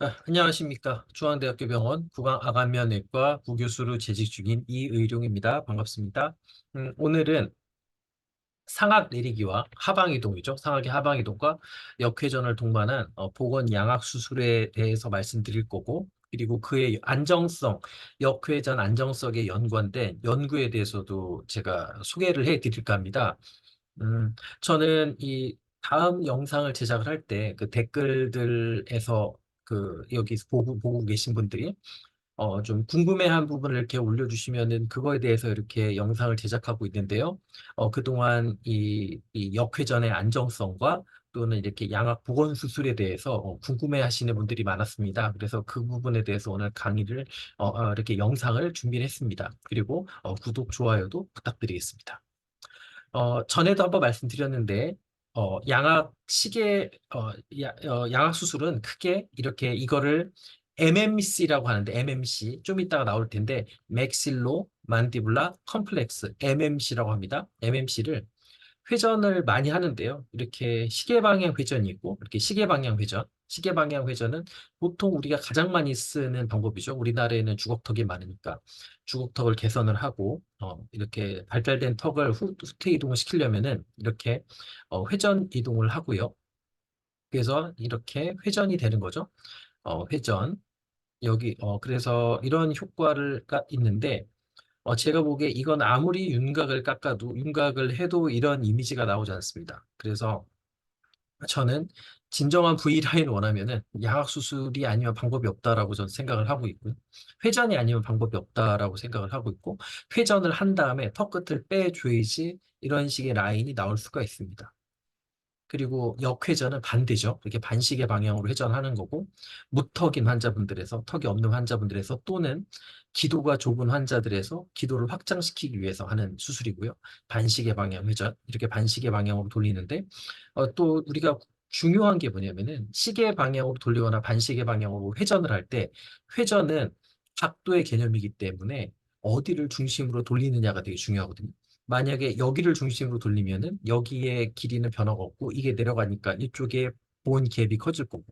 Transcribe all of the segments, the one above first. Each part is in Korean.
안녕하십니까. 중앙대학교 병원 구강암면외과 부교수로 재직 중인 이의룡입니다. 반갑습니다. 오늘은 상악 내리기와 하방 이동이죠. 상악의 하방 이동과 역회전을 동반한 보건 양악 수술에 대해서 말씀드릴 거고, 그리고 그의 안정성, 역회전 안정성에 연관된 연구에 대해서도 제가 소개를 해 드릴까 합니다. 음, 저는 이 다음 영상을 제작을 할 때 그 댓글들에서 여기 보고 계신 분들이 좀 궁금해한 부분을 이렇게 올려주시면은 그거에 대해서 이렇게 영상을 제작하고 있는데요. 그동안 이 역회전의 안정성과 또는 이렇게 양악 보건 수술에 대해서 궁금해 하시는 분들이 많았습니다. 그래서 그 부분에 대해서 오늘 강의를, 이렇게 영상을 준비를 했습니다. 그리고 구독, 좋아요도 부탁드리겠습니다. 전에도 한번 말씀드렸는데, 양악 수술은 크게 이렇게 이거를 MMC라고 하는데, MMC, 좀 이따가 나올 텐데, 맥실로 만디블라 컴플렉스, MMC라고 합니다. MMC를 회전을 많이 하는데요. 이렇게 시계 방향 회전이 있고, 이렇게 시계 방향 회전. 시계 방향 회전은 보통 우리가 가장 많이 쓰는 방법이죠. 우리나라에는 주걱턱이 많으니까 주걱턱을 개선을 하고, 이렇게 발달된 턱을 후퇴 이동을 시키려면은 이렇게 회전 이동을 하고요. 그래서 이렇게 회전이 되는 거죠. 회전. 그래서 이런 효과가 있는데, 제가 보기에 이건 아무리 윤곽을 깎아도, 윤곽을 해도 이런 이미지가 나오지 않습니다. 그래서 저는 진정한 V라인 원하면은 양악 수술이 아니면 방법이 없다라고 저는 생각을 하고 있고요. 회전이 아니면 방법이 없다라고 생각을 하고 있고, 회전을 한 다음에 턱 끝을 빼줘야지 이런 식의 라인이 나올 수가 있습니다. 그리고 역회전은 반대죠. 이렇게 반시계 방향으로 회전하는 거고, 무턱인 환자분들에서, 턱이 없는 환자분들에서, 또는 기도가 좁은 환자들에서 기도를 확장시키기 위해서 하는 수술이고요. 반시계 방향 회전, 이렇게 반시계 방향으로 돌리는데, 또 우리가 중요한 게 뭐냐면은, 시계 방향으로 돌리거나 반시계 방향으로 회전을 할 때, 회전은 각도의 개념이기 때문에 어디를 중심으로 돌리느냐가 되게 중요하거든요. 만약에 여기를 중심으로 돌리면은 여기에 길이는 변화가 없고 이게 내려가니까 이쪽에 본 갭이 커질 거고,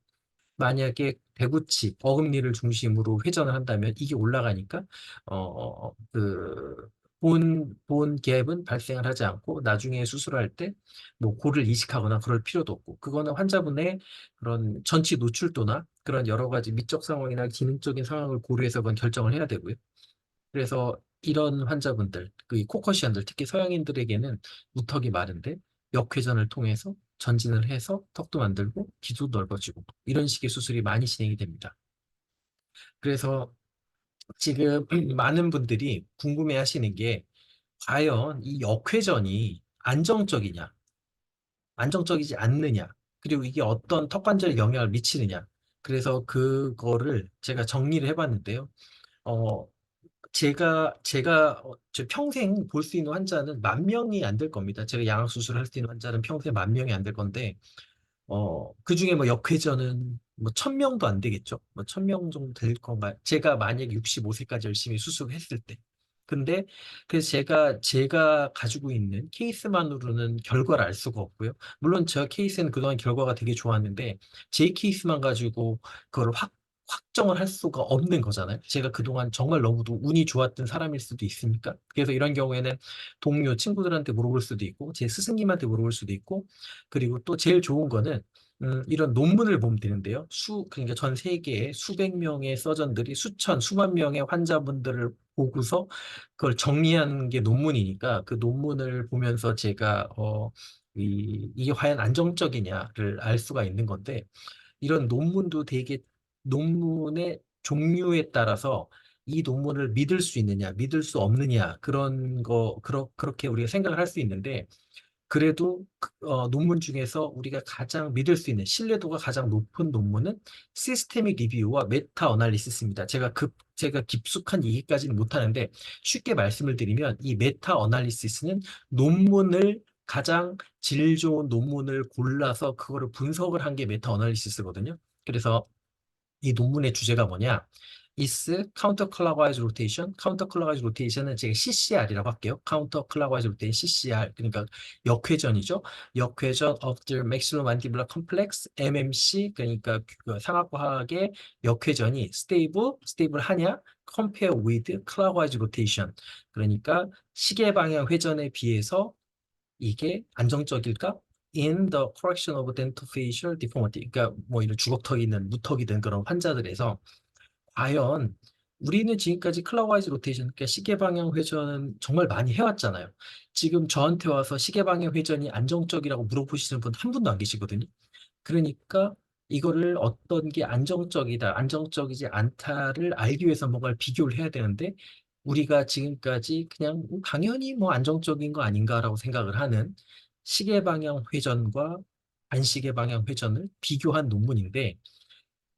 만약에 배구치, 어금니를 중심으로 회전을 한다면 이게 올라가니까 본 갭은 발생을 하지 않고 나중에 수술할 때 뭐 고를 이식하거나 그럴 필요도 없고, 그거는 환자분의 그런 전치 노출도나 그런 여러 가지 미적 상황이나 기능적인 상황을 고려해서 그건 결정을 해야 되고요. 그래서 이런 환자분들, 그 코커시안들, 특히 서양인들에게는 무턱이 많은데 역회전을 통해서 전진을 해서 턱도 만들고 기도 넓어지고 이런 식의 수술이 많이 진행이 됩니다. 그래서 지금 많은 분들이 궁금해 하시는 게, 과연 이 역회전이 안정적이냐, 안정적이지 않느냐, 그리고 이게 어떤 턱관절에 영향을 미치느냐. 그래서 그거를 제가 정리를 해봤는데요. 어, 저 평생 볼 수 있는 환자는 10,000명이 안 될 겁니다. 제가 양악 수술을 할 수 있는 환자는 평생 10,000명이 안 될 건데, 그중에 뭐 역회전은 뭐 1,000명도 안 되겠죠. 뭐 1,000명 정도 될 건가요? 제가 만약에 65세까지 열심히 수술했을 때. 근데 그래서 제가 가지고 있는 케이스만으로는 결과를 알 수가 없고요. 물론 저 케이스는 그동안 결과가 되게 좋았는데 제 케이스만 가지고 그걸 확정을 할 수가 없는 거잖아요. 제가 그동안 정말 너무도 운이 좋았던 사람일 수도 있으니까. 그래서 이런 경우에는 동료 친구들한테 물어볼 수도 있고 제 스승님한테 물어볼 수도 있고, 그리고 또 제일 좋은 거는 이런 논문을 보면 되는데요. 그러니까 전 세계에 수백 명의 서전들이 수만 명의 환자분들을 보고서 그걸 정리한 게 논문이니까, 그 논문을 보면서 제가 이게 과연 안정적이냐를 알 수가 있는 건데, 이런 논문도 되게 논문의 종류에 따라서 이 논문을 믿을 수 있느냐, 믿을 수 없느냐, 그렇게 우리가 생각을 할 수 있는데, 그래도 논문 중에서 우리가 가장 믿을 수 있는 신뢰도가 가장 높은 논문은 시스테믹 리뷰와 메타 어널리시스입니다. 제가 깊숙한 얘기까지는 못하는데 쉽게 말씀을 드리면, 이 메타 어널리시스는 논문을 가장 질 좋은 논문을 골라서 그거를 분석을 한 게 메타 어널리시스거든요. 그래서 이 논문의 주제가 뭐냐? is counterclockwise rotation. counterclockwise rotation은 제가 CCR이라고 할게요. counterclockwise rotation, CCR. 그러니까 역회전이죠. 역회전 of the maxillomandibular complex, MMC. 그러니까 그 상악과학의 역회전이 stable 하냐? compare with clockwise rotation. 그러니까 시계 방향 회전에 비해서 이게 안정적일까? In the correction of dentofacial deformity. 그러니까 뭐 이런 주걱턱이든 무턱이든 그런 환자들에서 과연 우리는 지금까지 클럭와이즈 로테이션, 그러니까 시계 방향 회전은 정말 많이 해왔잖아요. 지금 저한테 와서 시계 방향 회전이 안정적이라고 물어보시는 분 한 분도 안 계시거든요. 그러니까 이거를 어떤 게 안정적이다, 안정적이지 않다를 알기 위해서 뭔가를 비교를 해야 되는데 우리가 지금까지 그냥 당연히 뭐 안정적인 거 아닌가라고 생각을 하는 시계 방향 회전과 반시계 방향 회전을 비교한 논문인데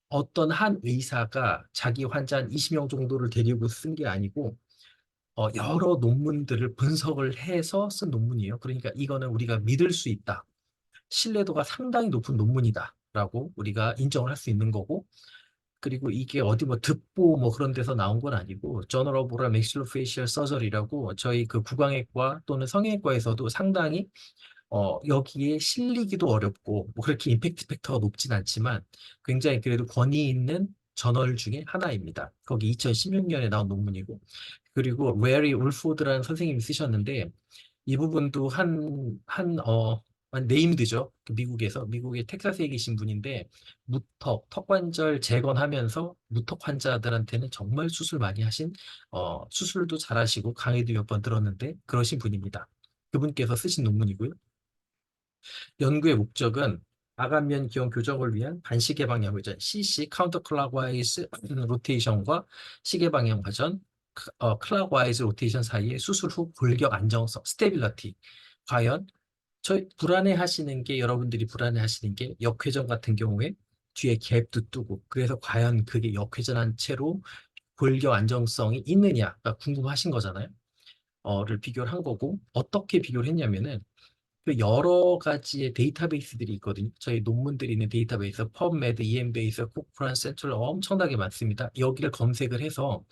어떤 한 의사가 자기 환자 한 20명 정도를 데리고 쓴 게 아니고 여러 논문들을 분석을 해서 쓴 논문이에요. 그러니까 이거는 우리가 믿을 수 있다. 신뢰도가 상당히 높은 논문이다라고 우리가 인정을 할 수 있는 거고 그리고 이게 어디 뭐 듣보 뭐 그런 데서 나온 건 아니고 Journal of Oral Maxillofacial Surgery라고 저희 그 구강외과 또는 성형외과에서도 상당히 여기에 실리기도 어렵고 뭐 그렇게 임팩트 팩터가 높진 않지만 굉장히 그래도 권위 있는 저널 중에 하나입니다. 거기 2016년에 나온 논문이고 그리고 레리 울포드라는 선생님이 쓰셨는데 이 부분도 네임드죠. 그 미국의 텍사스에 계신 분인데 턱관절 재건하면서 무턱 환자들한테는 정말 수술 많이 하신 수술도 잘하시고 강의도 몇 번 들었는데 그러신 분입니다. 그분께서 쓰신 논문이고요. 연구의 목적은 아간면 기형 교정을 위한 반시계 방향 회전 CC 카운터 클락와이즈 로테이션과 시계 방향 회전 클락와이즈 로테이션 사이의 수술 후 골격 안정성 스테빌러티 과연 저희 불안해 하시는 게 여러분들이 불안해 하시는 게 역회전 같은 경우에 뒤에 갭도 뜨고 그래서 과연 그게 역회전한 채로 골격 안정성이 있느냐가 궁금하신 거잖아요. 를 비교를 한 거고 어떻게 비교를 했냐면은 그 여러 가지의 데이터베이스들이 있거든요. 저희 논문들이 있는 데이터베이스, PubMed, EMBase, 코크란, 센트럴 엄청나게 많습니다. 여기를 검색을 해서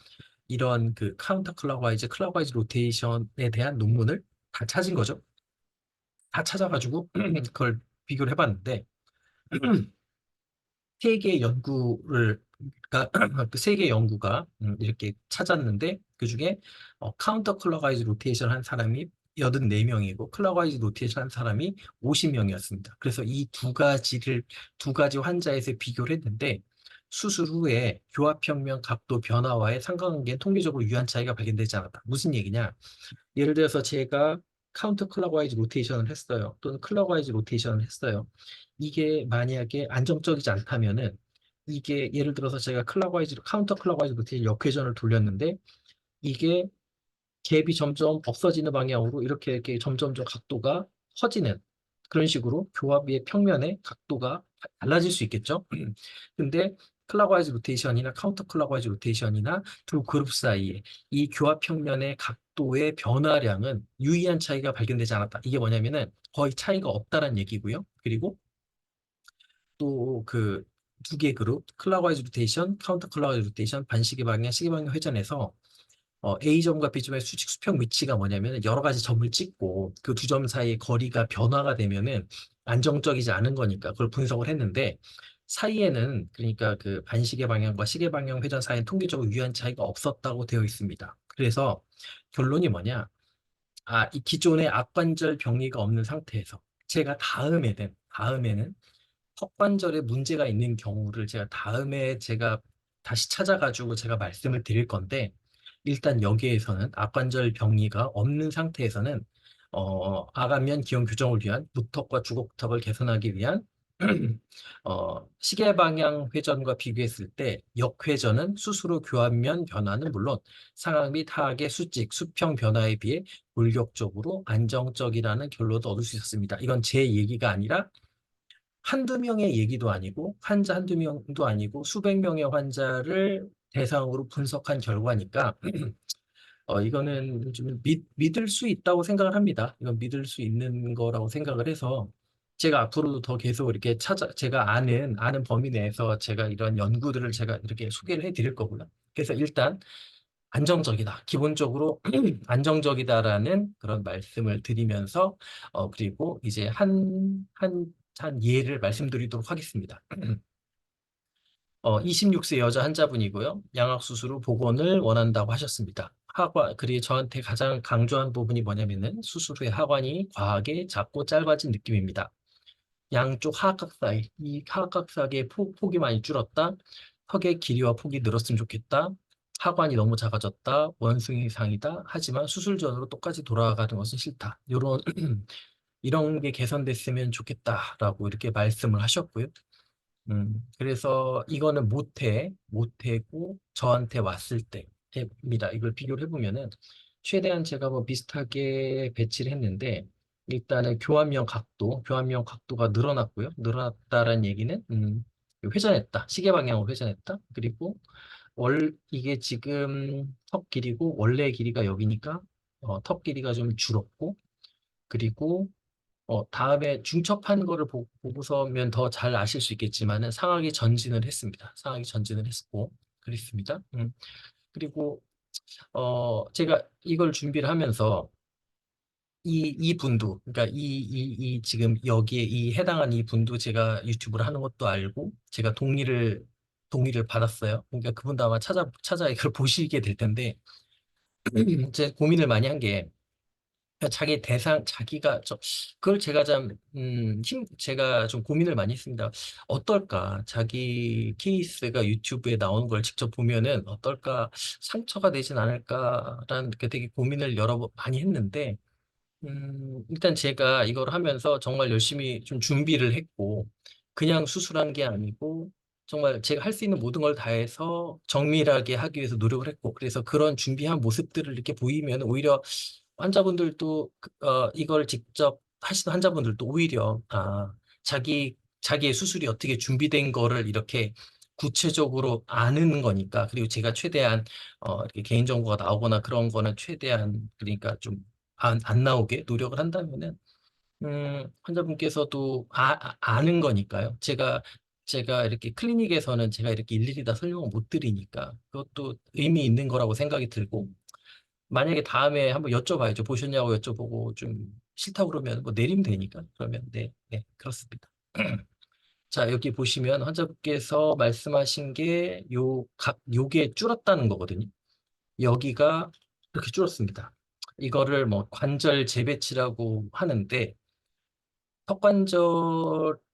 이런 그 카운터 클럭와이즈, 클럭와이즈 로테이션에 대한 논문을 다 찾은 거죠. 다 찾아가지고 그걸 비교를 해봤는데 세개 연구를 그세개 연구가 이렇게 찾았는데 그중에 카운터 클럭와이즈 로테이션 한 사람이 84명이고 클럭와이즈 로테이션 한 사람이 50명이었습니다. 그래서 이 두 가지 환자에서 비교를 했는데 수술 후에 교합평면 각도 변화와의 상관관계는 통계적으로 유한 차이가 발견되지 않았다. 무슨 얘기냐? 예를 들어서 제가 카운터 클럭와이즈 로테이션을 했어요. 또는 클럭와이즈 로테이션을 했어요. 이게 만약에 안정적이지 않다면은 이게 예를 들어서 제가 카운터 클럭와이즈 로테이션 역회전을 돌렸는데 이게 갭이 점점 없어지는 방향으로 이렇게 점점점 각도가 커지는 그런 식으로 교합의 평면의 각도가 달라질 수 있겠죠. 근데 클락와이즈 로테이션이나 카운터 클락와이즈 로테이션이나 두 그룹 사이에 이 교합 평면의 각도의 변화량은 유의한 차이가 발견되지 않았다. 이게 뭐냐면은 거의 차이가 없다는 얘기고요. 그리고 또 그 두 개 그룹 클락와이즈 로테이션, 카운터 클락와이즈 로테이션, 반시계 방향, 시계 방향 회전에서 A점과 B점의 수직 수평 위치가 뭐냐면 여러 가지 점을 찍고 그 두 점 사이의 거리가 변화가 되면은 안정적이지 않은 거니까 그걸 분석을 했는데 사이에는 그러니까 그 반시계 방향과 시계 방향 회전 사이엔 통계적으로 유의한 차이가 없었다고 되어 있습니다. 그래서 결론이 뭐냐? 이 기존의 악관절 병리가 없는 상태에서 제가 다음에는 턱관절에 문제가 있는 경우를 제가 다시 찾아가지고 제가 말씀을 드릴 건데 일단 여기에서는 악관절 병리가 없는 상태에서는 아간면 기형 교정을 위한 무턱과 주걱턱을 개선하기 위한 시계 방향 회전과 비교했을 때 역회전은 수술 후 교합면 변화는 물론 상악 및 하악의 수직, 수평 변화에 비해 골격적으로 안정적이라는 결론도 얻을 수 있었습니다. 이건 제 얘기가 아니라 한두 명의 얘기도 아니고 환자 한두 명도 아니고 수백 명의 환자를 대상으로 분석한 결과니까 이거는 좀 믿을 수 있다고 생각을 합니다. 이건 믿을 수 있는 거라고 생각을 해서 제가 앞으로도 더 계속 제가 아는 범위 내에서 제가 이런 연구들을 제가 이렇게 소개를 해드릴 거고요. 그래서 일단 안정적이다. 기본적으로 안정적이다라는 그런 말씀을 드리면서 그리고 이제 한 예를 말씀드리도록 하겠습니다. 26세 여자 환자분이고요. 양악수술 후 복원을 원한다고 하셨습니다. 그리고 저한테 가장 강조한 부분이 뭐냐면은 수술 후에 하관이 과하게 작고 짧아진 느낌입니다. 양쪽 하악각 사이, 이 하악각 사이의 폭이 많이 줄었다. 턱의 길이와 폭이 늘었으면 좋겠다. 하관이 너무 작아졌다. 원숭이 이상이다. 하지만 수술 전으로 똑같이 돌아가는 것은 싫다. 이런 이런 게 개선됐으면 좋겠다라고 이렇게 말씀을 하셨고요. 그래서 이거는 모태고 저한테 왔을 때입니다. 이걸 비교를 해보면은 최대한 제가 뭐 비슷하게 배치를 했는데 일단은 교환면 각도가 늘어났고요. 늘어났다라는 얘기는 회전했다. 시계 방향으로 회전했다. 그리고 이게 지금 턱 길이고 원래 길이가 여기니까 턱 길이가 좀 줄었고 그리고 다음에 중첩한 거를 보고서면 더 잘 아실 수 있겠지만은 상하게 전진을 했습니다. 상하게 전진을 했고 그랬습니다. 그리고 제가 이걸 준비를 하면서 이 분도 그러니까 이 지금 여기에 이 해당한 이 분도 제가 유튜브를 하는 것도 알고 제가 동의를 받았어요. 그러니까 그분도 아마 찾아 이걸 보시게 될 텐데 제 고민을 많이 한게 그러니까 자기가 그걸 제가 제가 좀 고민을 많이 했습니다. 어떨까? 자기 케이스가 유튜브에 나오는 걸 직접 보면은 어떨까? 상처가 되진 않을까라는 게 되게 고민을 여러 번 많이 했는데, 일단 제가 이걸 하면서 정말 열심히 좀 준비를 했고, 그냥 수술한 게 아니고, 정말 제가 할 수 있는 모든 걸 다해서 정밀하게 하기 위해서 노력을 했고, 그래서 그런 준비한 모습들을 이렇게 보이면 오히려 환자분들도 이걸 직접 하시는 환자분들도 오히려 자기의 수술이 어떻게 준비된 거를 이렇게 구체적으로 아는 거니까 그리고 제가 최대한 이렇게 개인정보가 나오거나 그런 거는 최대한 그러니까 좀 안 나오게 노력을 한다면은 환자분께서도 아는 거니까요. 제가 이렇게 클리닉에서는 제가 이렇게 일일이 다 설명을 못 드리니까 그것도 의미 있는 거라고 생각이 들고 만약에 다음에 한번 여쭤봐야죠. 보셨냐고 여쭤보고 좀 싫다고 그러면 뭐 내리면 되니까. 그러면 네, 네, 그렇습니다. 자, 여기 보시면 환자분께서 말씀하신 게 요게 줄었다는 거거든요. 여기가 이렇게 줄었습니다. 이거를 뭐 관절 재배치라고 하는데 턱관절의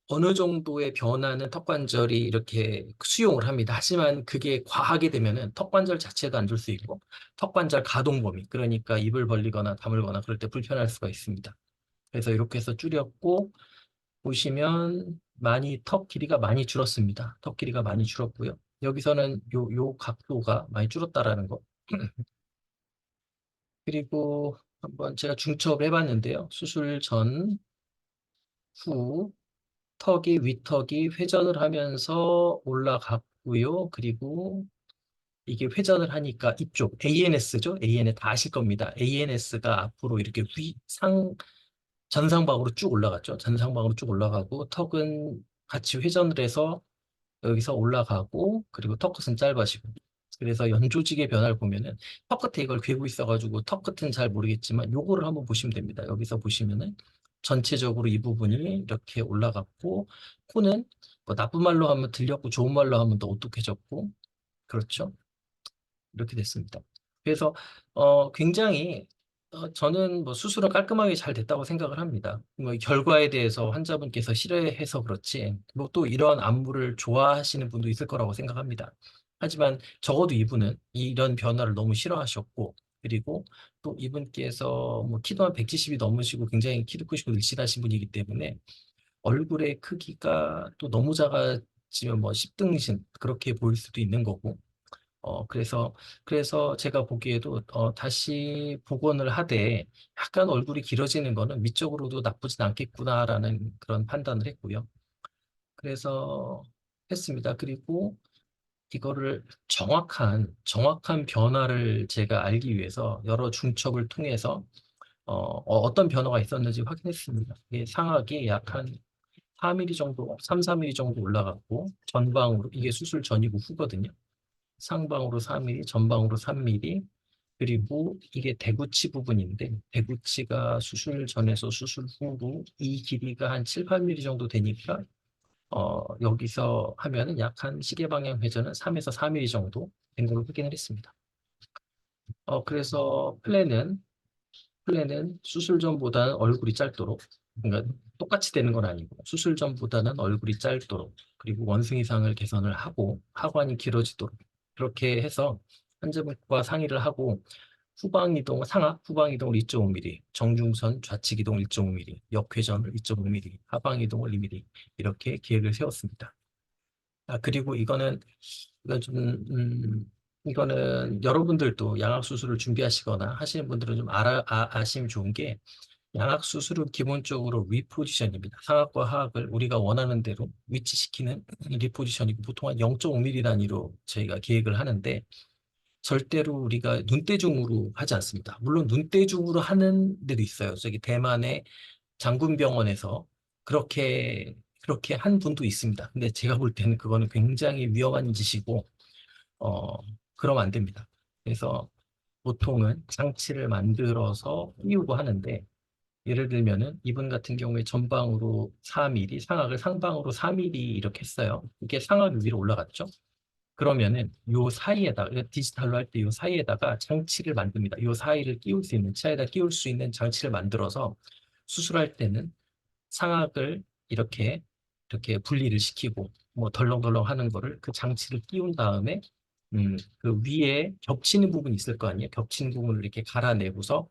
어느 정도의 변화는 턱관절이 이렇게 수용을 합니다. 하지만 그게 과하게 되면은 턱관절 자체도 안 좋을 수 있고 턱관절 가동 범위 그러니까 입을 벌리거나 다물거나 그럴 때 불편할 수가 있습니다. 그래서 이렇게 해서 줄였고 보시면 턱 길이가 많이 줄었습니다. 턱 길이가 많이 줄었고요. 여기서는 요 각도가 많이 줄었다라는 거. 그리고 한번 제가 중첩을 해봤는데요. 수술 전, 후, 윗턱이 회전을 하면서 올라갔고요. 그리고 이게 회전을 하니까 이쪽 ANS죠? ANS 다 아실 겁니다. ANS가 앞으로 이렇게 전상방으로 쭉 올라갔죠. 전상방으로 쭉 올라가고 턱은 같이 회전을 해서 여기서 올라가고 그리고 턱 끝은 짧아지고 그래서 연조직의 변화를 보면은 턱 끝에 이걸 괴고 있어가지고 턱 끝은 잘 모르겠지만 요거를 한번 보시면 됩니다. 여기서 보시면은 전체적으로 이 부분이 이렇게 올라갔고 코는 뭐 나쁜 말로 하면 들렸고 좋은 말로 하면 더 오똑해졌고 그렇죠. 이렇게 됐습니다. 그래서 굉장히 저는 뭐 수술은 깔끔하게 잘 됐다고 생각을 합니다. 뭐 결과에 대해서 환자분께서 싫어해서 그렇지 뭐 또 이런 안무를 좋아하시는 분도 있을 거라고 생각합니다. 하지만 적어도 이분은 이런 변화를 너무 싫어하셨고 그리고 또 이분께서 뭐 키도 한 170이 넘으시고 굉장히 키도 크시고 늘씬하신 분이기 때문에 얼굴의 크기가 또 너무 작아지면 뭐 10등신 그렇게 보일 수도 있는 거고 그래서 제가 보기에도 다시 복원을 하되 약간 얼굴이 길어지는 거는 미적으로도 나쁘진 않겠구나라는 그런 판단을 했고요. 그래서 했습니다. 그리고 이거를 정확한 변화를 제가 알기 위해서 여러 중첩을 통해서 어떤 변화가 있었는지 확인했습니다. 이게 상악이 약 한 4mm 정도, 3, 4mm 정도 올라갔고 전방으로 이게 수술 전이고 후거든요. 상방으로 4mm, 전방으로 3mm, 그리고 이게 대구치 부분인데 대구치가 수술 전에서 수술 후로 이 길이가 한 7, 8mm 정도 되니까 여기서 하면은 약 한 시계 방향 회전은 3에서 4mm 정도 된 걸로 확인을 했습니다. 그래서 플랜은 수술 전보다는 얼굴이 짧도록, 그러니까 똑같이 되는 건 아니고 수술 전보다는 얼굴이 짧도록, 그리고 원숭이상을 개선을 하고 하관이 길어지도록 그렇게 해서 환자분과 상의를 하고 후방 이동, 상하 후방 이동을 2.5mm, 정중선 좌측 이동 1.5mm, 역회전을 2.5mm, 하방 이동을 2mm 이렇게 계획을 세웠습니다. 그리고 이건 좀, 이거는 여러분들도 양악 수술을 준비하시거나 하시는 분들은 좀 아시면 좋은 게 양악 수술은 기본적으로 리포지션입니다. 상악과 하악을 우리가 원하는 대로 위치시키는 리포지션이고 보통 한 0.5mm 단위로 저희가 계획을 하는데 절대로 우리가 눈대중으로 하지 않습니다. 물론 눈대중으로 하는 데도 있어요. 저기 대만의 장군병원에서 그렇게 한 분도 있습니다. 근데 제가 볼 때는 그거는 굉장히 위험한 짓이고, 어, 그러면 안 됩니다. 그래서 보통은 장치를 만들어서 끼우고 하는데, 예를 들면은 이분 같은 경우에 전방으로 4mm, 상악을 상방으로 4mm 이렇게 했어요. 이게 상악이 위로 올라갔죠. 그러면은 요 사이에다가 디지털로 할 때 요 사이에다가 장치를 만듭니다. 요 사이를 끼울 수 있는 차에다 끼울 수 있는 장치를 만들어서 수술할 때는 상악을 이렇게 분리를 시키고 뭐 덜렁덜렁 하는 거를 그 장치를 끼운 다음에 그 위에 겹치는 부분이 있을 거 아니에요. 겹치는 부분을 이렇게 갈아내고서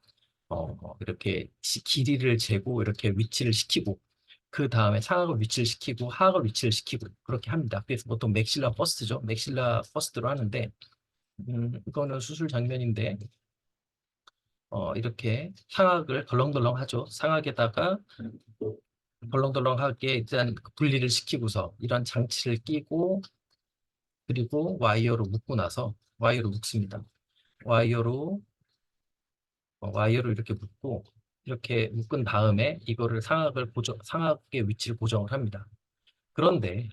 이렇게 길이를 재고 이렇게 위치를 시키고 그 다음에 상악을 위치를 시키고 하악을 위치를 시키고 그렇게 합니다. 그래서 보통 맥실라 퍼스트죠. 맥실라 퍼스트로 하는데 이거는 수술 장면인데 이렇게 상악을 덜렁덜렁 하죠. 상악에다가 덜렁덜렁하게 일단 분리를 시키고서 이런 장치를 끼고 그리고 와이어로 묶고 나서 와이어로 묶습니다. 와이어로 와이어로 이렇게 묶고 이렇게 묶은 다음에 이거를 상악의 위치를 고정을 합니다. 그런데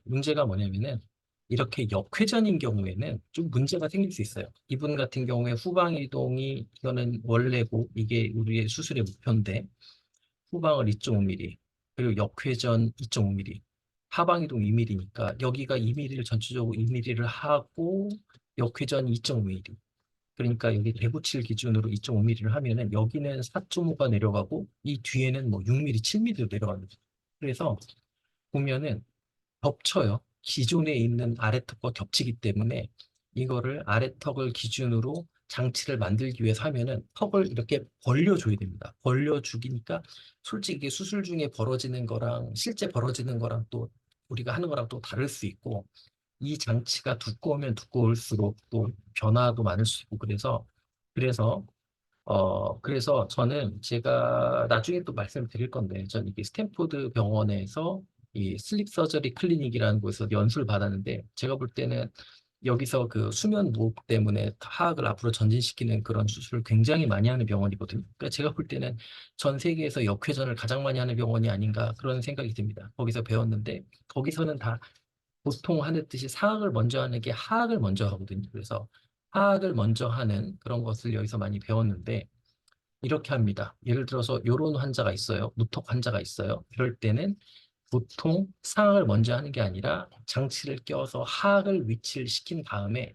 문제가 뭐냐면은 이렇게 역회전인 경우에는 좀 문제가 생길 수 있어요. 이분 같은 경우에 후방 이동이 이거는 원래고 이게 우리의 수술의 목표인데 후방을 2.5mm, 그리고 역회전 2.5mm, 하방 이동 2mm니까 여기가 2mm를 전체적으로 2mm를 하고 역회전 2.5mm. 그러니까 여기 197 기준으로 2.5mm를 하면은 여기는 4.5가 내려가고 이 뒤에는 뭐 6mm, 7mm로 내려갑니다. 그래서 보면은 겹쳐요. 기존에 있는 아래턱과 겹치기 때문에 이거를 아래턱을 기준으로 장치를 만들기 위해서 하면은 턱을 이렇게 벌려줘야 됩니다. 벌려주기니까 솔직히 이게 수술 중에 벌어지는 거랑 실제 벌어지는 거랑 또 우리가 하는 거랑 또 다를 수 있고 이 장치가 두꺼우면 두꺼울수록 또 변화도 많을 수 있고 그래서 그래서 저는 제가 나중에 또 말씀드릴 건데, 전 이게 스탠포드 병원에서 이 슬립 서저리 클리닉이라는 곳에서 연수를 받았는데, 제가 볼 때는 여기서 그 수면 무호흡 때문에 하악을 앞으로 전진시키는 그런 수술을 굉장히 많이 하는 병원이거든요. 그러니까 제가 볼 때는 전 세계에서 역회전을 가장 많이 하는 병원이 아닌가 그런 생각이 듭니다. 거기서 배웠는데, 거기서는 다 보통 하는 듯이 상악을 먼저 하는 게 하악을 먼저 하거든요. 그래서 하악을 먼저 하는 그런 것을 여기서 많이 배웠는데, 이렇게 합니다. 예를 들어서 이런 환자가 있어요. 무턱 환자가 있어요. 이럴 때는 보통 상악을 먼저 하는 게 아니라 장치를 껴서 하악을 위치를 시킨 다음에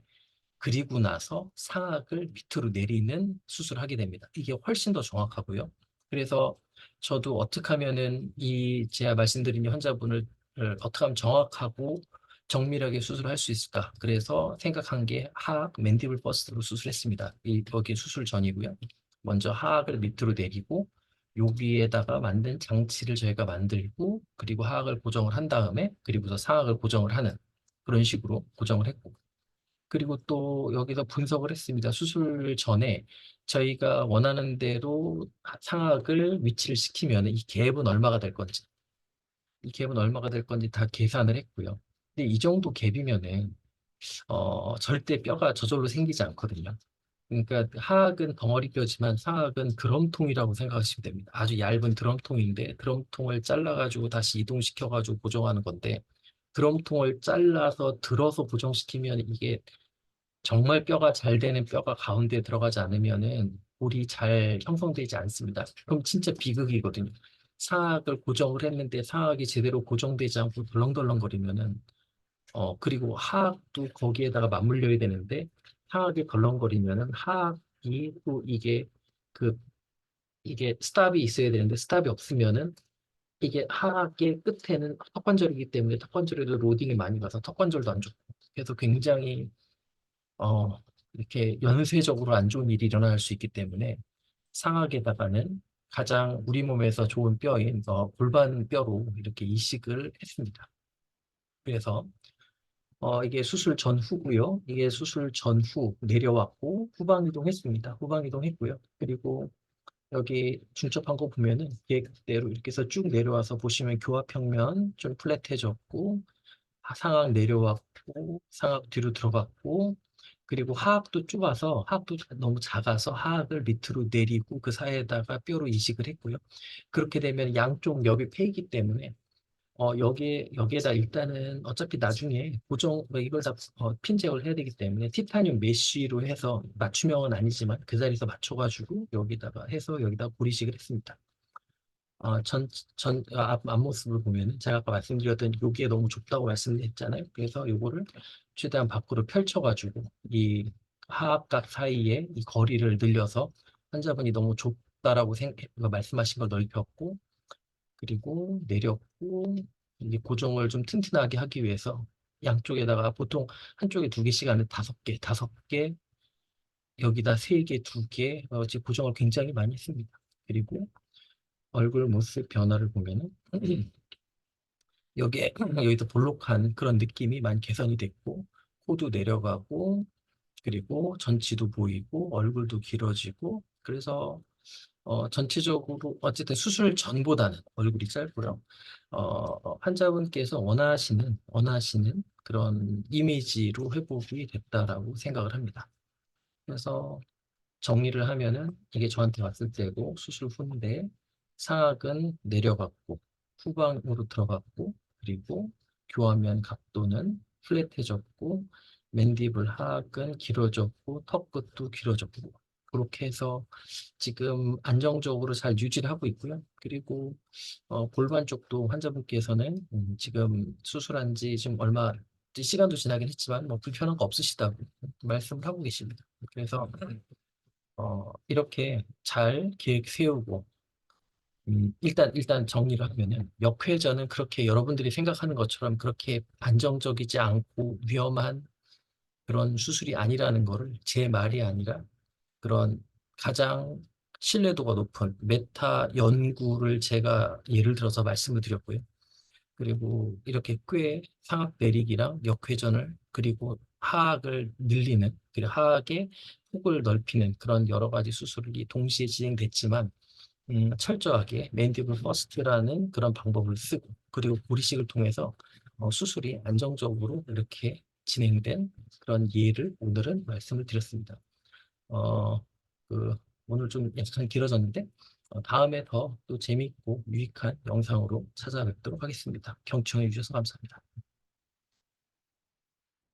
그리고 나서 상악을 밑으로 내리는 수술을 하게 됩니다. 이게 훨씬 더 정확하고요. 그래서 저도 어떻게 하면은 이 제가 말씀드린 이 환자분을 어떻게 하면 정확하고 정밀하게 수술할 수 있을까? 그래서 생각한 게 하악 맨디블 버스트로 수술했습니다. 거기 수술 전이고요. 먼저 하악을 밑으로 내리고 여기에다가 만든 장치를 저희가 만들고 그리고 하악을 고정을 한 다음에 그리고서 상악을 고정을 하는 그런 식으로 고정을 했고 그리고 또 여기서 분석을 했습니다. 수술 전에 저희가 원하는 대로 상악을 위치를 시키면 이 갭은 얼마가 될 건지, 이 갭은 얼마가 될 건지 다 계산을 했고요. 근데 이 정도 갭이면은 절대 뼈가 저절로 생기지 않거든요. 그러니까 하악은 덩어리뼈지만 상악은 드럼통이라고 생각하시면 됩니다. 아주 얇은 드럼통인데 드럼통을 잘라가지고 다시 이동시켜가지고 고정하는 건데 드럼통을 잘라서 들어서 고정시키면 이게 정말 뼈가 잘 되는 뼈가 가운데 들어가지 않으면은 볼이 잘 형성되지 않습니다. 그럼 진짜 비극이거든요. 상악을 고정을 했는데 상악이 제대로 고정되지 않고 덜렁덜렁거리면은 그리고 하악도 거기에다가 맞물려야 되는데 하악이 덜렁거리면은 하악이 또 그 이게 스탑이 있어야 되는데 스탑이 없으면은 이게 하악의 끝에는 턱관절이기 때문에 턱관절에도 로딩이 많이 가서 턱관절도 안 좋고 그래서 굉장히 어, 이렇게 연쇄적으로 안 좋은 일이 일어날 수 있기 때문에 상악에다가는 가장 우리 몸에서 좋은 뼈인 골반 뼈로 이렇게 이식을 했습니다. 그래서 이게 수술 전후고요. 이게 수술 전후 내려왔고 후방 이동했습니다. 후방 이동했고요. 그리고 여기 중첩한 거 보면은 계획대로 이렇게 해서 쭉 내려와서 보시면 교합평면 좀 플랫해졌고 상악 내려왔고 상악 뒤로 들어갔고 그리고 하악도 좁아서 하악도 너무 작아서 하악을 밑으로 내리고 그 사이에다가 뼈로 이식을 했고요. 그렇게 되면 양쪽 옆이 패이기 때문에 여기에다 일단은 어차피 나중에 이걸 다 핀 제거를 해야 되기 때문에 티타늄 메쉬로 해서 맞춤형은 아니지만 그 자리에서 맞춰가지고 여기다가 해서 여기다 고리식을 했습니다. 앞모습을 보면은 제가 아까 말씀드렸던 여기에 너무 좁다고 말씀드렸잖아요. 그래서 요거를 최대한 밖으로 펼쳐가지고 이 하악각 사이에 이 거리를 늘려서 환자분이 너무 좁다라고 말씀하신 걸 넓혔고 그리고 내렸고 이게 고정을 좀 튼튼하게 하기 위해서 양쪽에다가 보통 한쪽에 두 개씩 하는 다섯 개 여기다 세 개, 두 개, 지금 고정을 굉장히 많이 했습니다. 그리고 얼굴 모습 변화를 보면은 여기도 볼록한 그런 느낌이 많이 개선이 됐고 코도 내려가고 그리고 전치도 보이고 얼굴도 길어지고 그래서 전체적으로 어쨌든 수술 전보다는 얼굴이 짧고요. 환자분께서 원하시는 그런 이미지로 회복이 됐다라고 생각을 합니다. 그래서 정리를 하면은 이게 저한테 왔을 때고 수술 후인데 상악은 내려갔고 후방으로 들어갔고 그리고 교화면 각도는 플랫해졌고 맨디블 하악은 길어졌고 턱 끝도 길어졌고 그렇게 해서 지금 안정적으로 잘 유지를 하고 있고요. 그리고 골반 쪽도 환자분께서는 지금 수술한 지 지금 얼마 시간도 지나긴 했지만 뭐 불편한 거 없으시다고 말씀을 하고 계십니다. 그래서 이렇게 잘 계획 세우고, 일단 정리를 하면은, 역회전은 그렇게 여러분들이 생각하는 것처럼 그렇게 안정적이지 않고 위험한 그런 수술이 아니라는 거를 제 말이 아니라 그런 가장 신뢰도가 높은 메타 연구를 제가 예를 들어서 말씀을 드렸고요. 그리고 이렇게 꽤 상악 내리기랑 역회전을 그리고 하악을 늘리는 그리고 하악의 폭을 넓히는 그런 여러 가지 수술이 동시에 진행됐지만 철저하게 맨디블 퍼스트라는 그런 방법을 쓰고 그리고 고리식을 통해서 수술이 안정적으로 이렇게 진행된 그런 예를 오늘은 말씀을 드렸습니다. 어, 그, 오늘 좀 약간 길어졌는데, 다음에 더 또 재미있고 유익한 영상으로 찾아뵙도록 하겠습니다. 경청해 주셔서 감사합니다.